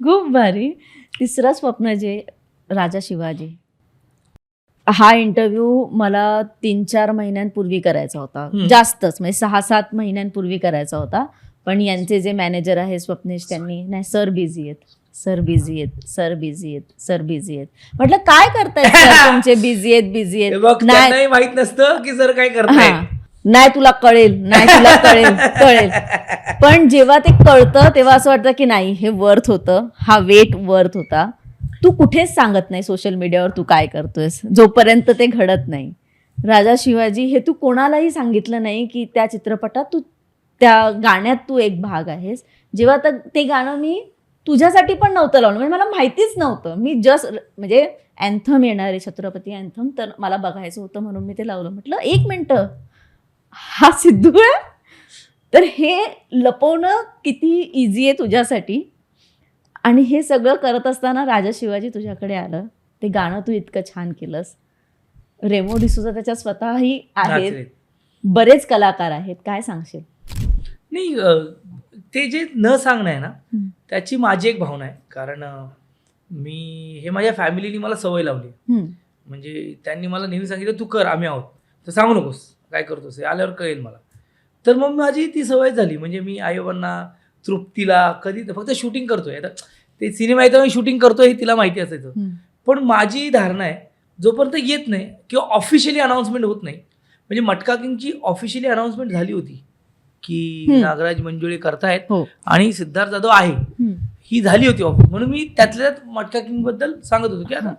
खूप भारी. तिसरं स्वप्न जे राजा शिवाजी, हा इंटरव्ह्यू मला 3-4 महिन्यांपूर्वी करायचा होता. जास्तच म्हणजे 6-7 महिन्यांपूर्वी करायचा होता. पण यांचे जे मॅनेजर आहे स्वप्नेश, त्यांनी नाही सर बिझी आहेत, सर बिझी आहेत, सर बिझी आहेत, सर बिझी आहेत. म्हटलं काय करतायत सर तुमचे, बिझी आहेत बिझी आहेत. नाही माहित नसतं की सर काय करताय. नाही तुला कळेल, नाही तुला कळेल कळेल. पण जेव्हा ते कळतं तेव्हा असं वाटतं की नाही हे वर्थ होतं, हा वेट वर्थ होता. तू कुठेच सांगत नाही सोशल मीडियावर तू काय करतोयस जोपर्यंत ते घडत नाही. राजा शिवाजी हे तू कोणालाही सांगितलं नाही की त्या चित्रपटात तू, त्या गाण्यात तू एक भाग आहेस. जेव्हा ते गाणं मी तुझ्यासाठी पण नव्हतं लावलं, म्हणजे मला माहितीच नव्हतं. मी जस्ट म्हणजे अँथम येणार आहे, छत्रपती अँथम, तर मला बघायचं होतं म्हणून मी ते लावलं. म्हटलं 1 मिनिटं, हा सिद्धू आहे. तर हे लपवणं किती इझी आहे तुझ्यासाठी. आणि हे सगळं करत असताना राजा शिवाजी तुझ्याकडे आलं, ते गाणं तू इतकं छान केलंस. रेमो डिसूजा त्याच्यात स्वतःही आहेत, बरेच कलाकार आहेत. काय सांगशील? नाही, ते जे न सांगणं आहे ना, त्याची माझी एक भावना आहे. कारण मी हे माझ्या फॅमिलीने मला सवय लावली. म्हणजे त्यांनी मला नेहमी सांगितलं तू कर, आम्ही आहोत, तर सांगू नकोस काय करतोस, आल्यावर कळेल मला. तर मग माझी ती सवय झाली. म्हणजे मी आईबाबांना, तृप्तीला कधी फक्त शूटिंग करतोय, आता ते सिनेमा येतं मी शूटिंग करतोय हे तिला माहिती असायचं. पण माझी धारणा आहे जोपर्यंत येत नाही किंवा ऑफिशियली अनाऊन्समेंट होत नाही, म्हणजे मटका किंगची ऑफिशियली अनाऊन्समेंट झाली होती की नागराज मंजुळे करतायत आणि सिद्धार्थ जाधव आहे, ही झाली होती ऑफिस, म्हणून मी त्यातल्या मटका किंग बद्दल सांगत होतो की आता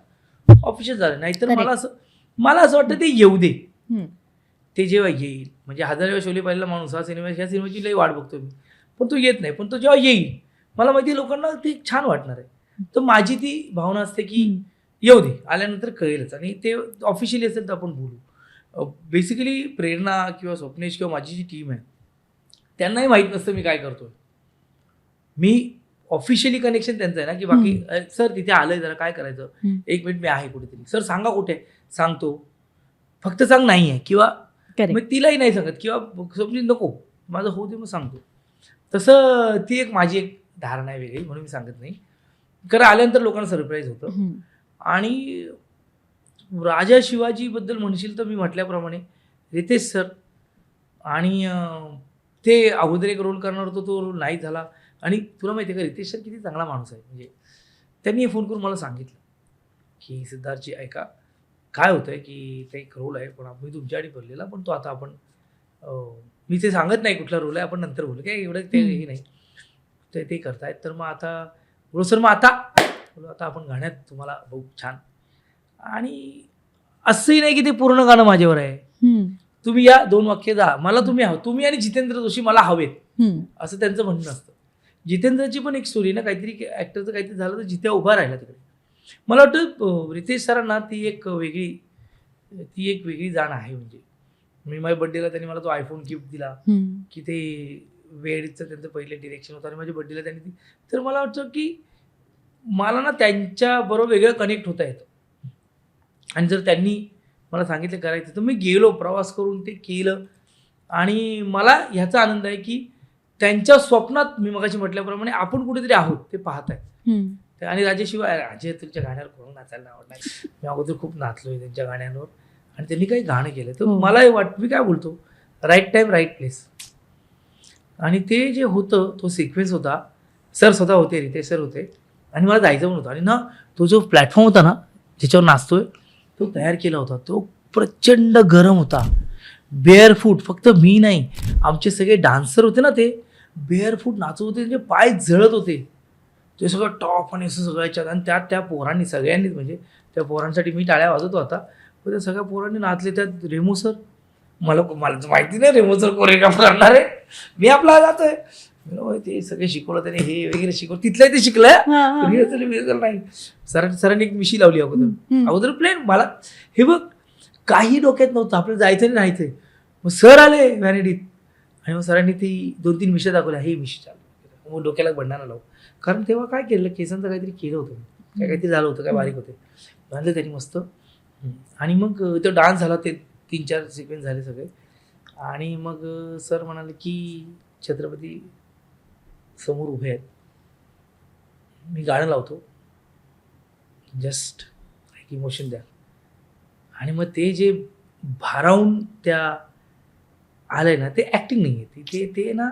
ऑफिशियल झालं. नाहीतर मला असं वाटतं ते येऊ दे, ते जेव्हा येईल, म्हणजे 1000 वेळा शोले पाहिलेला माणूस ह्या सिनेमाची लई वाट बघतोय मी, पण तो येत नाही. पण तो जेव्हा येईल मला माहिती आहे लोकांना ते छान वाटणार आहे. तर माझी ती भावना असते की येऊ दे, आल्यानंतर कळेलच. आणि ते ऑफिशियली असेल तर आपण बोलू. बेसिकली प्रेरणा किंवा स्वप्नेश किंवा माझी जी टीम आहे त्यांनाही माहीत नसतं मी काय करतोय. मी ऑफिशियली कनेक्शन त्यांचं आहे ना, की बाकी सर तिथे आलंय, जरा काय करायचं, 1 मिनिट मी आहे कुठेतरी, सर सांगा कुठे, सांगतो, फक्त सांग नाही आहे, किंवा मग तिलाही नाही सांगत, किंवा समजून नको माझं होऊ दे मग सांगतो. तसं ती एक माझी एक धारणा आहे वेगळी, म्हणून मी सांगत नाही. कारण आल्यानंतर लोकांना सरप्राईज होतं. आणि राजा शिवाजीबद्दल म्हणशील तर मी म्हटल्याप्रमाणे रितेश सर, आणि ते अगोदर एक रोल करणार होतो, तो रोल नाही झाला. आणि तुला माहिती आहे का रितेश सर किती चांगला माणूस आहे. म्हणजे त्यांनी फोन करून मला सांगितलं की सिद्धार्थजी ऐका, काय होतं आहे की ते एक रोल आहे, पण आम्ही तुमच्यासाठी बोललेला, पण तो आता आपण मी ते सांगत नाही कुठला रोल आहे, आपण नंतर बोलू, काय एवढं ते हे नाही, ते करतायत. तर मग आता बोलो सर, मग आता आपण गाण्यात तुम्हाला बघू छान. आणि असंही नाही की ते पूर्ण गाणं माझ्यावर आहे, तुम्ही या 2 वाक्य जा, मला तुम्ही हवं, तुम्ही आणि जितेंद्र जोशी मला हवेत, असं त्यांचं म्हणणं असतं. जितेंद्रची पण एक स्टोरी ना, काहीतरी ॲक्टरचं काहीतरी झालं तर जित्या उभा राहिला तिकडे. मला वाटतं रितेश सरांना ती एक वेगळी जाण आहे. म्हणजे मी माझ्या बड्डेला त्यांनी मला तो आयफोन गिफ्ट दिला, की ते वेळचं त्यांचं पहिले डिरेक्शन होतं, आणि माझ्या बड्डेला त्यांनी ती, तर मला वाटतं की मला ना त्यांच्याबरोबर वेगळं कनेक्ट होता येतं. आणि जर त्यांनी मला सांगितलं करायचं तर मी गेलो, प्रवास करून ते केलं. आणि मला ह्याचा आनंद आहे की त्यांच्या स्वप्नात मी मगाशी म्हटल्याप्रमाणे आपण कुठेतरी आहोत ते पाहत आहेत. आणि राजेशिवाय तुमच्या गाण्यावर कोण नाचायला आवडणार, मी अगोदर खूप नाचलोय त्यांच्या गाण्यांवर, आणि त्यांनी काही गाणं केलं तर मला मी काय बोलतो, राईट टाईम राईट प्लेस. आणि ते जे होतं तो सिक्वेन्स होता, सर स्वतः होते, रितेश सर होते, आणि मला जायचं पण होतं. आणि ना तो जो प्लॅटफॉर्म होता ना ज्याच्यावर नाचतोय तो तयार केला होता, तो प्रचंड गरम होता, बेअरफूट. फक्त मी नाही, आमचे सगळे डान्सर होते ना ते बेअरफूट नाचत होते, म्हणजे पाय जळत होते, ते सगळं टॉप आणि असं सगळ्याच्यात. आणि त्या पोरांनी सगळ्यांनीच, म्हणजे त्या पोरांसाठी मी टाळ्या वाजवतो आता, पण त्या सगळ्या पोरांनी नाचले. त्यात रेमो सर, मला माहिती नाही रेमो सर कोरिओग्राफ करणार आहे, मी आपला जातोय, ते सगळे शिकवलं त्याने, हे वगैरे शिकवलं, तिथलं ते शिकलंय, रिहर्सल नाही. सरांनी एक मिशी लावली अगोदर प्लेन. मला हे बघ काही डोक्यात नव्हतं, आपल्याला जायचं नाही राहायचंय. मग सर आले व्हॅनिटीत, आणि मग सरांनी ती 2-3 मिशा दाखवल्या, हे मिशी चालू, मग डोक्याला बंडाना लावू. कारण तेव्हा काय केलं, केसांचं काहीतरी केलं होतं, काहीतरी झालं होतं, काय बारीक होते, बांधलं त्यांनी मस्त. आणि मग तो डान्स झाला, ते 3-4 सिक्वेन्स झाले सगळे. आणि मग सर म्हणाले की छत्रपती समोर उभे आहेत, मी गाणं लावतो, जस्ट एक इमोशन द्या, आणि मग ते जे भारावून त्या आलंय ना, ते ऍक्टिंग नाही आहे, ते ना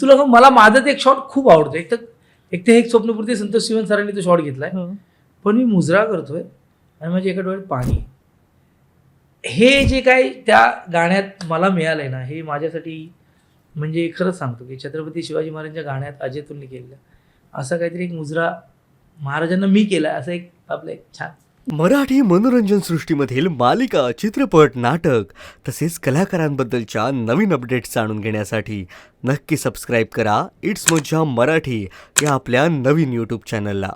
तुला मला माझं ते एक शॉट खूप आवडतो. एक तर एक स्वप्नपूर्ती संतोष शिवन सरांनी तो शॉट घेतलाय, पण मी मुजरा करतोय आणि माझ्या एका डोळ्यात पाणी आहे. हे जे काही त्या गाण्यात मला मिळालंय ना, हे माझ्यासाठी म्हणजे खरंच सांगतो की छत्रपती शिवाजी महाराजांच्या गाण्यात अजय अतुलने केलेलं असं काहीतरी एक मुजरा महाराजांना मी केला, असं एक आपलं एक छान. मराठी मनोरंजन सृष्टीमधील मालिका, चित्रपट, नाटक तसेच कलाकारांबद्दलच्या नवीन अपडेट्स जाणून घेण्यासाठी नक्की सबस्क्राईब करा इट्स मज्जा मराठी या आपल्या नवीन यूट्यूब चॅनलला.